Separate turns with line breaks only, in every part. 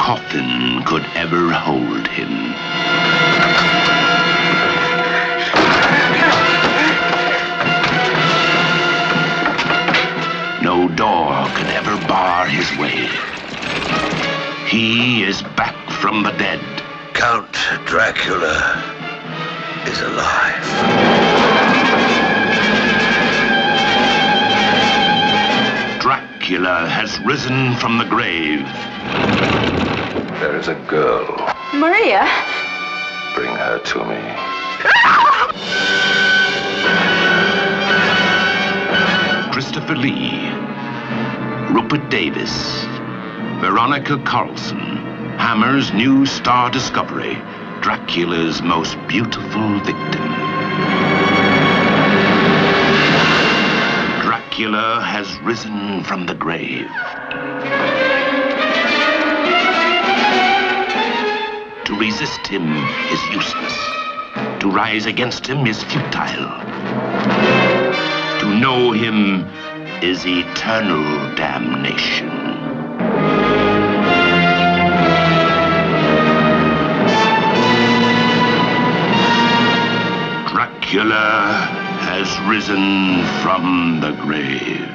coffin could ever hold him. No door could ever bar his way. He is back from the dead.
Count Dracula is alive.
Dracula has risen from the grave.
There is a girl.
Maria?
Bring her to me.
Christopher Lee, Rupert Davis, Veronica Carlson, Hammer's new star discovery, Dracula's most beautiful victim. Dracula has risen from the grave. To resist him is useless. To rise against him is futile. To know him is eternal damnation. Dracula has risen from the grave.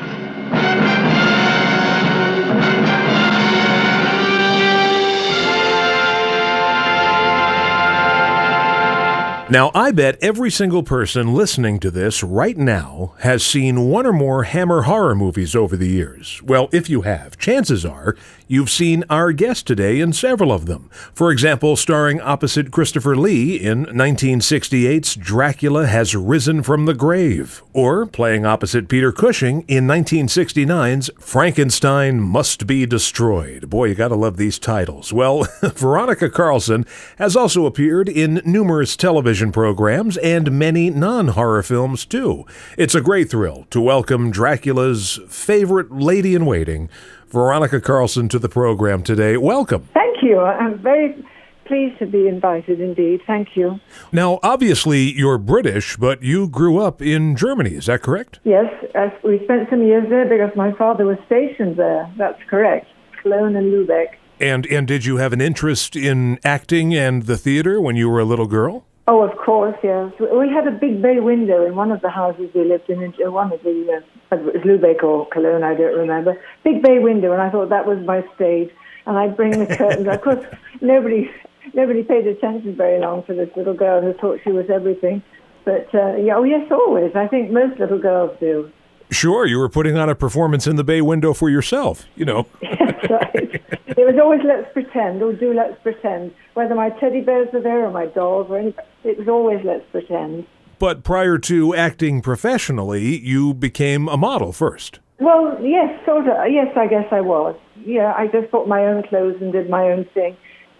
Now, I bet every single person listening to this right now has seen one or more Hammer horror movies over the years. Well, if you have, chances are you've seen our guest today in several of them. For example, starring opposite Christopher Lee in 1968's Dracula Has Risen from the Grave, or playing opposite Peter Cushing in 1969's Frankenstein Must Be Destroyed. Boy, you gotta love these titles. Well, Veronica Carlson has also appeared in numerous television programs and many non-horror films, too. It's a great thrill to welcome Dracula's favorite lady-in-waiting, Veronica Carlson, to the program today. Welcome.
Thank you. I'm very pleased to be invited, indeed. Thank you.
Now, obviously, you're British, but you grew up in Germany. Is that correct?
Yes, we spent some years there because my father was stationed there. That's correct. Cologne and Lübeck.
And did you have an interest in acting and the theater when you were a little girl?
Oh, of course, yes. We had a big bay window in one of the houses we lived in one of the, it was Lübeck or Cologne, I don't remember. Big bay window, and I thought that was my stage. And I'd bring the curtains. Of course, nobody paid attention very long to this little girl who thought she was everything. But, yes, always. I think most little girls do.
Sure, you were putting on a performance in the bay window for yourself, you know.
That's right. It was always let's pretend, or do let's pretend. Whether my teddy bears were there or my dolls or anything, it was always let's pretend.
But prior to acting professionally, you became a model first.
Well, yes, sort of. Yes, I guess I was. Yeah, I just bought my own clothes and did my own thing.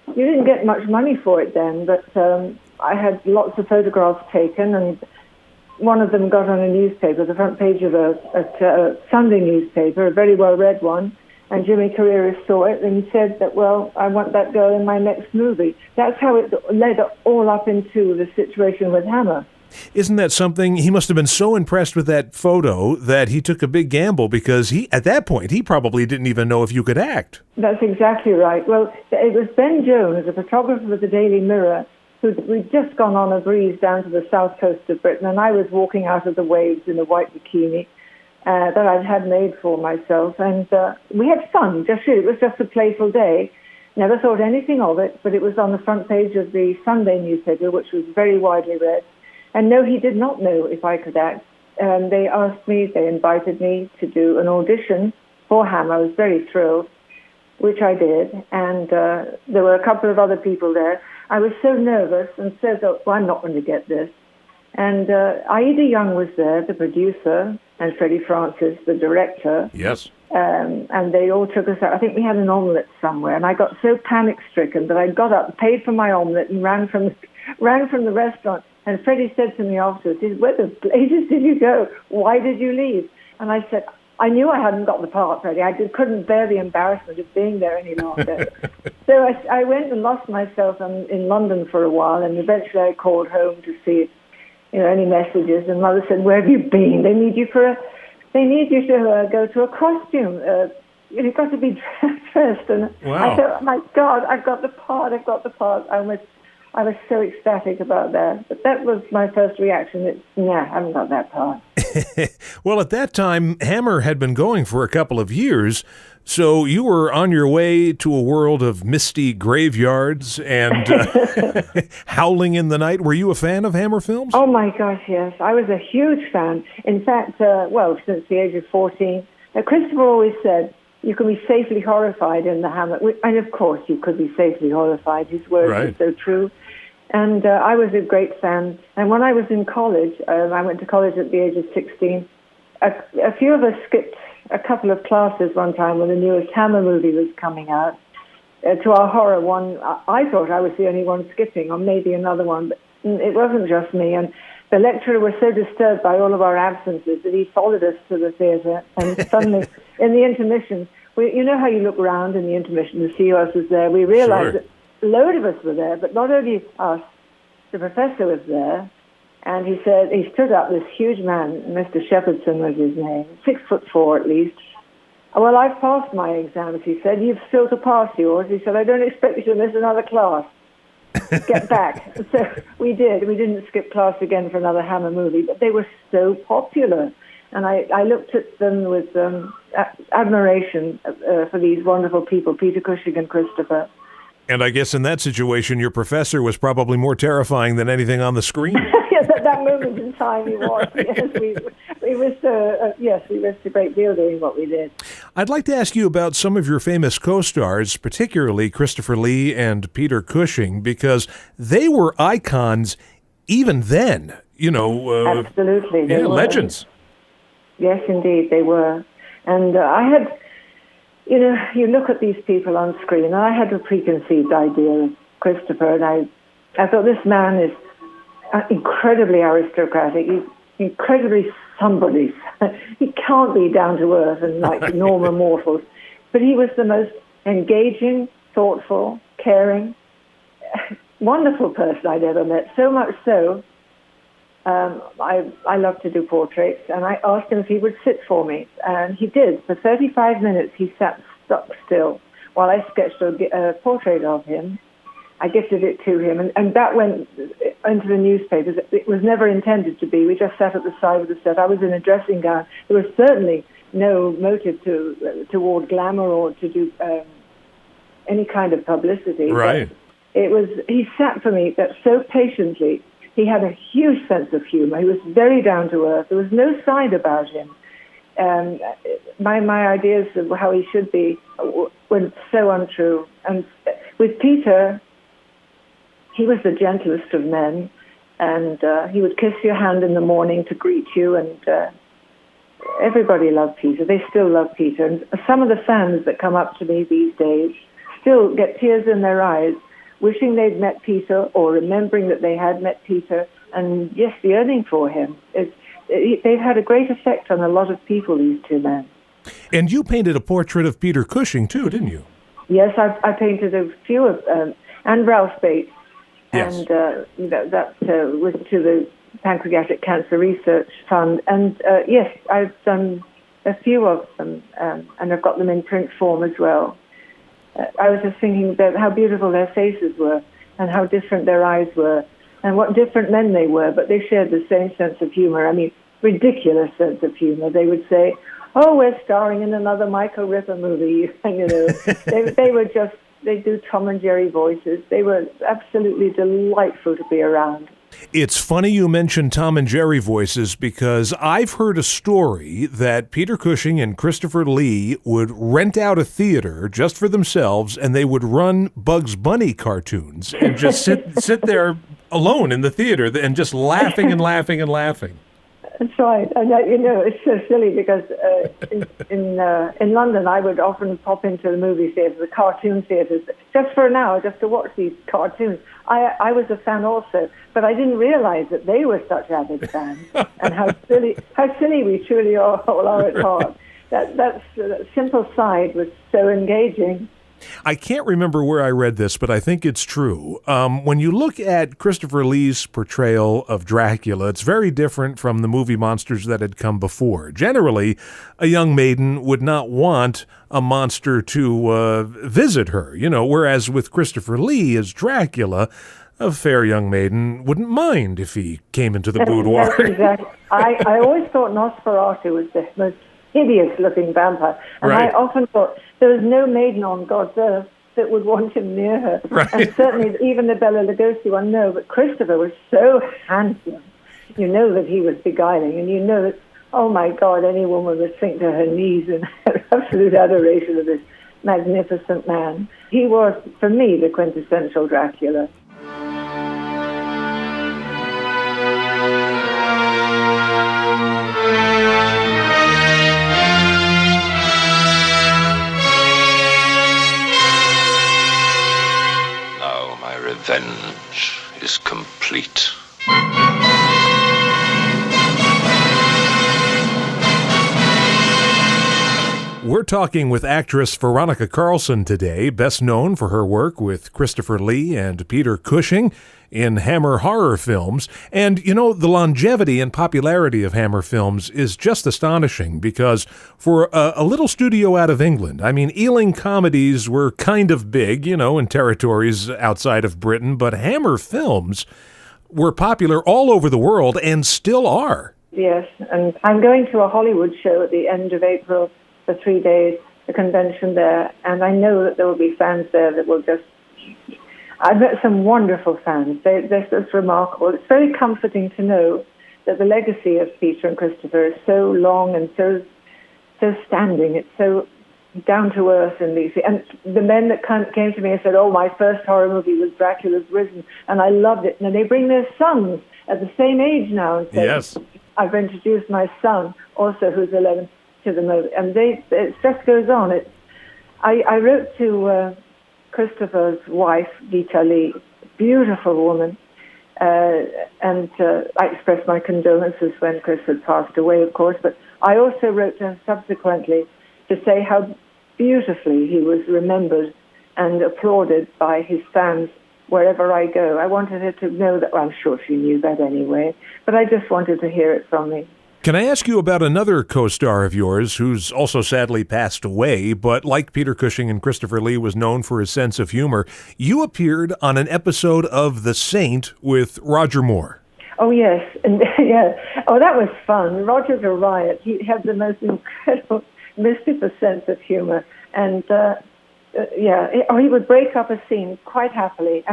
You didn't get much money for it then, but I had lots of photographs taken, and one of them got on a newspaper, the front page of a Sunday newspaper, a very well-read one, and Jimmy Carrera saw it and said that, well, I want that girl in my next movie. That's how it led all up into the situation with Hammer.
Isn't that something? He must have been so impressed with that photo that he took a big gamble, because at that point, he probably didn't even know if you could act.
That's exactly right. Well, it was Ben Jones, a photographer of the Daily Mirror, we'd just gone on a breeze down to the south coast of Britain, and I was walking out of the waves in a white bikini that I'd had made for myself, and we had fun. It was just a playful day. Never thought anything of it, but it was on the front page of the Sunday newspaper, which was very widely read. And no, he did not know if I could act. They invited me to do an audition for Hammer. I was very thrilled, which I did, and there were a couple of other people there. I was so nervous and so thought, well, I'm not going to get this. And Aida Young was there, the producer, and Freddie Francis, the director.
Yes.
And they all took us out. I think we had an omelette somewhere, and I got so panic-stricken that I got up, paid for my omelette, and ran from the restaurant. And Freddie said to me afterwards, where the blazes did you go? Why did you leave? And I said, I knew I hadn't got the part, Freddie. I couldn't bear the embarrassment of being there any longer. So I went and lost myself in London for a while, and eventually I called home to see if, any messages. And Mother said, where have you been? They need you to go to a costume you've got to be dressed. And
Wow.
I thought, my God, I've got the part. I was so ecstatic about that. But that was my first reaction. I haven't got that part.
Well, at that time, Hammer had been going for a couple of years, so you were on your way to a world of misty graveyards and howling in the night. Were you a fan of Hammer films?
Oh, my gosh, yes. I was a huge fan. In fact, since the age of 14, Christopher always said, you can be safely horrified in the Hammer. And, of course, you could be safely horrified. His words are so true. And I was a great fan. And when I was in college, I went to college at the age of 16, a few of us skipped a couple of classes one time when the newest Hammer movie was coming out. To our horror, I thought I was the only one skipping, or maybe another one, but it wasn't just me. And the lecturer was so disturbed by all of our absences that he followed us to the theatre. And suddenly, in the intermission, you know how you look around in the intermission to see who else was there? We realized that a load of us were there, but not only us, the professor was there, and he stood up, this huge man, Mr. Shepherdson was his name, 6'4" at least. Well, I've passed my exams, he said. You've still to pass yours. He said, I don't expect you to miss another class. Get back. So we did. We didn't skip class again for another Hammer movie, but they were so popular. And I looked at them with admiration for these wonderful people, Peter Cushing and Christopher.
And I guess in that situation, your professor was probably more terrifying than anything on the screen.
Yes, at that moment in time he was. Yes, we risked a great deal doing what we did.
I'd like to ask you about some of your famous co-stars, particularly Christopher Lee and Peter Cushing, because they were icons even then.
Absolutely. They were
legends.
Yes, indeed, they were. And I had... you look at these people on screen, and I had a preconceived idea of Christopher, and I thought this man is incredibly aristocratic. He's incredibly somebody. He can't be down to earth and like normal mortals. But he was the most engaging, thoughtful, caring, wonderful person I'd ever met. So much so, I love to do portraits, and I asked him if he would sit for me, and he did. For 35 minutes, he sat stock still while I sketched a portrait of him. I gifted it to him, and that went into the newspapers. It was never intended to be. We just sat at the side of the set. I was in a dressing gown. There was certainly no motive toward glamour or to do any kind of publicity.
Right.
He sat for me so patiently. He had a huge sense of humor. He was very down to earth. There was no side about him. My ideas of how he should be were so untrue. And with Peter, he was the gentlest of men, and he would kiss your hand in the morning to greet you, and everybody loved Peter. They still love Peter. And some of the fans that come up to me these days still get tears in their eyes, wishing they'd met Peter or remembering that they had met Peter, and yes, yearning for him. They've had a great effect on a lot of people, these two men.
And you painted a portrait of Peter Cushing, too, didn't you?
Yes, I painted a few of and Ralph Bates.
Yes.
And that was to the Pancreatic Cancer Research Fund. And yes, I've done a few of them, and I've got them in print form as well. I was just thinking about how beautiful their faces were and how different their eyes were and what different men they were, but they shared the same sense of humor. I mean, ridiculous sense of humor. They would say, oh, we're starring in another Michael Ripper movie. And, they do Tom and Jerry voices. They were absolutely delightful to be around.
It's funny you mention Tom and Jerry voices because I've heard a story that Peter Cushing and Christopher Lee would rent out a theater just for themselves, and they would run Bugs Bunny cartoons and just sit there alone in the theater and just laughing and laughing and laughing.
That's right. And, it's so silly because in London, I would often pop into the movie theaters, the cartoon theaters, just for an hour, just to watch these cartoons. I was a fan also, but I didn't realize that they were such avid fans and how silly we truly all are at heart. That simple side was so engaging.
I can't remember where I read this, but I think it's true. When you look at Christopher Lee's portrayal of Dracula, it's very different from the movie monsters that had come before. Generally, a young maiden would not want a monster to visit her, whereas with Christopher Lee as Dracula, a fair young maiden wouldn't mind if he came into the boudoir.
Exactly. I always thought Nosferatu was the most hideous-looking vampire. And
right.
I often thought there was no maiden on God's earth that would want him near her.
Right.
And certainly even the Bela Lugosi one, no. But Christopher was so handsome. You know that he was beguiling, and you know that, oh my God, any woman would sink to her knees in absolute adoration of this magnificent man. He was, for me, the quintessential Dracula.
Revenge is complete.
We're talking with actress Veronica Carlson today, best known for her work with Christopher Lee and Peter Cushing in Hammer horror films. And, the longevity and popularity of Hammer films is just astonishing because for a little studio out of England, Ealing comedies were kind of big, in territories outside of Britain, but Hammer films were popular all over the world and still are.
Yes, and I'm going to a Hollywood show at the end of April for 3 days, a convention there, and I know that there will be fans there that will just... I've met some wonderful fans. They're just remarkable. It's very comforting to know that the legacy of Peter and Christopher is so long and so standing. It's so down to earth in these. And the men that came to me and said, "Oh, my first horror movie was Dracula's Risen, and I loved it." And they bring their sons at the same age now and say,
"Yes,
I've introduced my son, also who's 11, to the movie." And it just goes on. I wrote to Christopher's wife, Gita Lee, beautiful woman, and I expressed my condolences when Chris had passed away, of course, but I also wrote to her subsequently to say how beautifully he was remembered and applauded by his fans wherever I go. I wanted her to know that, well, I'm sure she knew that anyway, but I just wanted to hear it from me.
Can I ask you about another co-star of yours who's also sadly passed away, but like Peter Cushing and Christopher Lee was known for his sense of humor? You appeared on an episode of The Saint with Roger Moore.
Oh, yes. And, yeah. Oh, that was fun. Roger's a riot. He had the most incredible, mischievous sense of humor. And, he would break up a scene quite happily.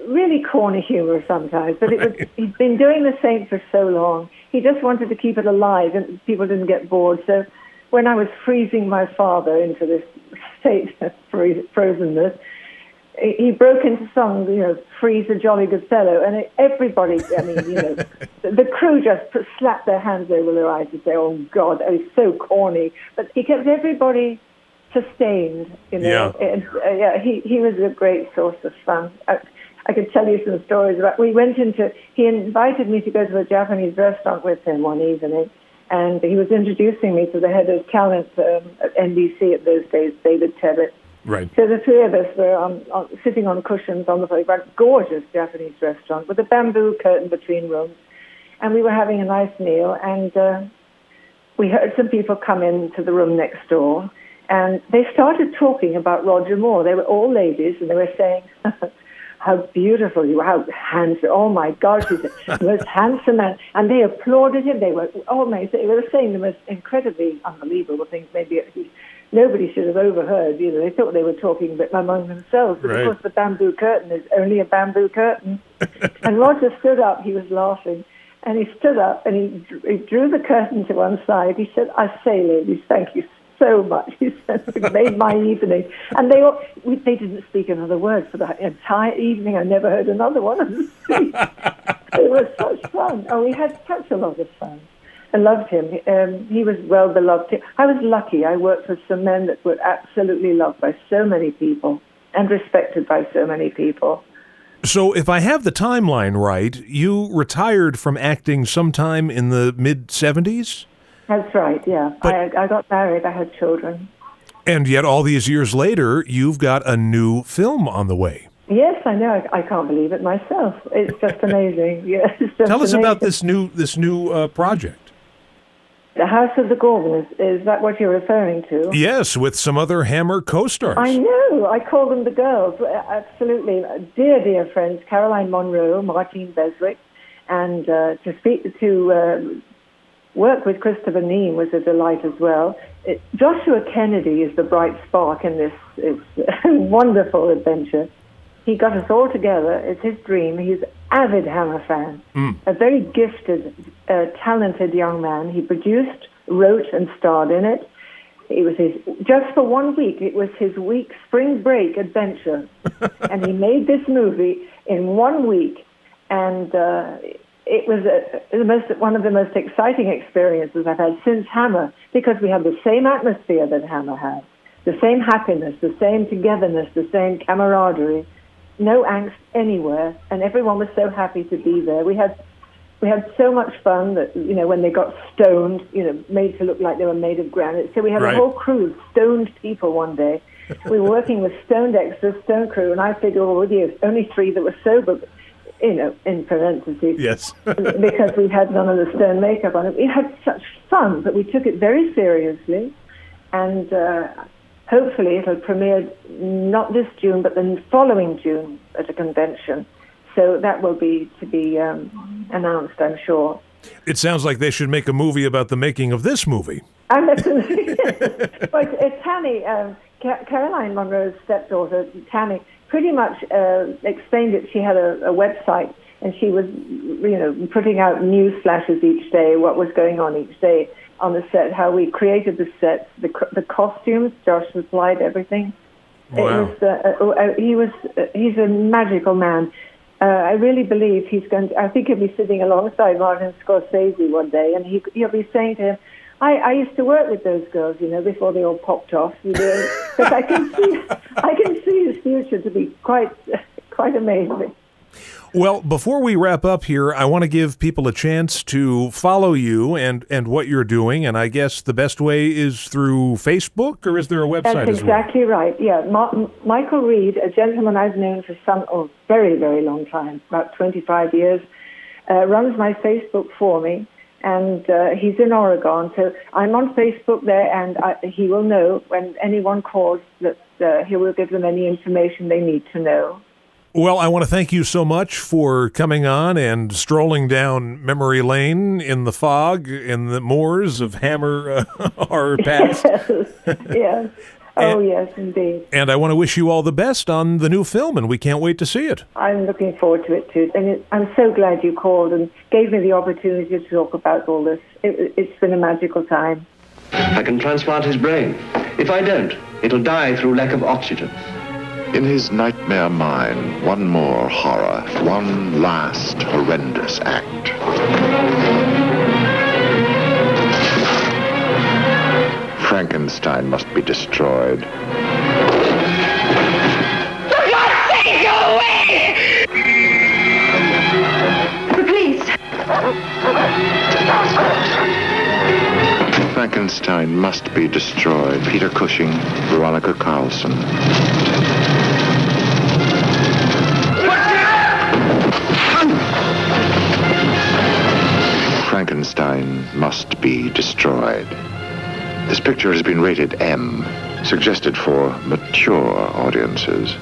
Really corny humor sometimes, but he'd been doing The Saint for so long. He just wanted to keep it alive and people didn't get bored. So when I was freezing my father into this state of frozenness, he broke into song, "Freeze a Jolly Good Fellow," and everybody, the crew just slapped their hands over their eyes and say, "Oh God, that is so corny." But he kept everybody sustained,
Yeah.
And he was a great source of fun. I could tell you some stories about. He invited me to go to a Japanese restaurant with him one evening, and he was introducing me to the head of talent at NBC at those days, David Tebbutt.
Right.
So the three of us were sitting on cushions on the floor, a gorgeous Japanese restaurant with a bamboo curtain between rooms, and we were having a nice meal, and we heard some people come into the room next door, and they started talking about Roger Moore. They were all ladies, and they were saying, "How beautiful you are, how handsome, oh my God, he's the most handsome man." And they applauded him. They were amazed. They were saying the most incredibly unbelievable things, maybe nobody should have overheard. They thought they were talking among themselves. But
right.
Of course, the bamboo curtain is only a bamboo curtain. And Roger stood up, he was laughing, and he stood up and he drew the curtain to one side. He said, "I say, ladies, thank you so much." He said, "It made my evening." And they didn't speak another word for the entire evening. I never heard another one of them speak. It was such fun. Oh, we had such a lot of fun. I loved him. He was well beloved. I was lucky. I worked with some men that were absolutely loved by so many people and respected by so many people.
So if I have the timeline right, you retired from acting sometime in the mid-'70s?
That's right, yeah.
But,
I got married. I had children.
And yet all these years later, you've got a new film on the way.
Yes, I know. I can't believe it myself. It's just amazing. Yes, it's just
Tell us
amazing.
about this new project.
The House of the Gorgon, is that what you're referring to?
Yes, with some other Hammer co-stars.
I know. I call them the girls. Absolutely. Dear friends, Caroline Monroe, Martine Beswick, and to work with Christopher Neame was a delight as well. Joshua Kennedy is the bright spark in this wonderful adventure. He got us all together. It's his dream. He's an avid Hammer fan, a very gifted, talented young man. He produced, wrote, and starred in it. It was just for 1 week, it was his spring break adventure. And he made this movie in 1 week. And it was one of the most exciting experiences I've had since Hammer, because we had the same atmosphere that Hammer had, the same happiness, the same togetherness, the same camaraderie. No angst anywhere, and everyone was so happy to be there. We had so much fun that, when they got stoned, made to look like they were made of granite. So we had a whole crew of stoned people one day. We were working with stoned extras, stone crew, and I figured, only 3 that were sober, in parentheses.
Yes.
Because we had none of the stone makeup on it. We had such fun, but we took it very seriously, and hopefully it'll premiere not this June, but the following June at a convention. So that will be to be announced, I'm sure.
It sounds like they should make a movie about the making of this movie.
Well, it's Tammy, Caroline Monroe's stepdaughter, Tammy, pretty much explained it. She had a website, and she was, putting out news flashes each day, what was going on each day on the set, how we created the sets, the costumes. Josh supplied everything.
Wow.
He's a magical man. I really believe I think he'll be sitting alongside Martin Scorsese one day, and he'll be saying to him, I used to work with those girls, before they all popped off. But I can see his future to be quite amazing.
Well, before we wrap up here, I want to give people a chance to follow you and what you're doing, and I guess the best way is through Facebook, or is there a website as well?
That's exactly right, yeah. Michael Reed, a gentleman I've known for very, very long time, about 25 years, runs my Facebook for me, and he's in Oregon, so I'm on Facebook there, and he will know when anyone calls that he will give them any information they need to know.
Well, I want to thank you so much for coming on and strolling down memory lane in the fog, in the moors of Hammer horror past.
Yes. Oh, yes, indeed.
And I want to wish you all the best on the new film, and we can't wait to see it.
I'm looking forward to it, too. And I'm so glad you called and gave me the opportunity to talk about all this. It's been a magical time.
I can transplant his brain. If I don't, it'll die through lack of oxygen.
In his nightmare mind, one more horror, one last horrendous act. Frankenstein must be destroyed.
For God's sake, go away! Please.
Frankenstein must be destroyed. Peter Cushing, Veronica Carlson. Frankenstein must be destroyed. This picture has been rated M, suggested for mature audiences.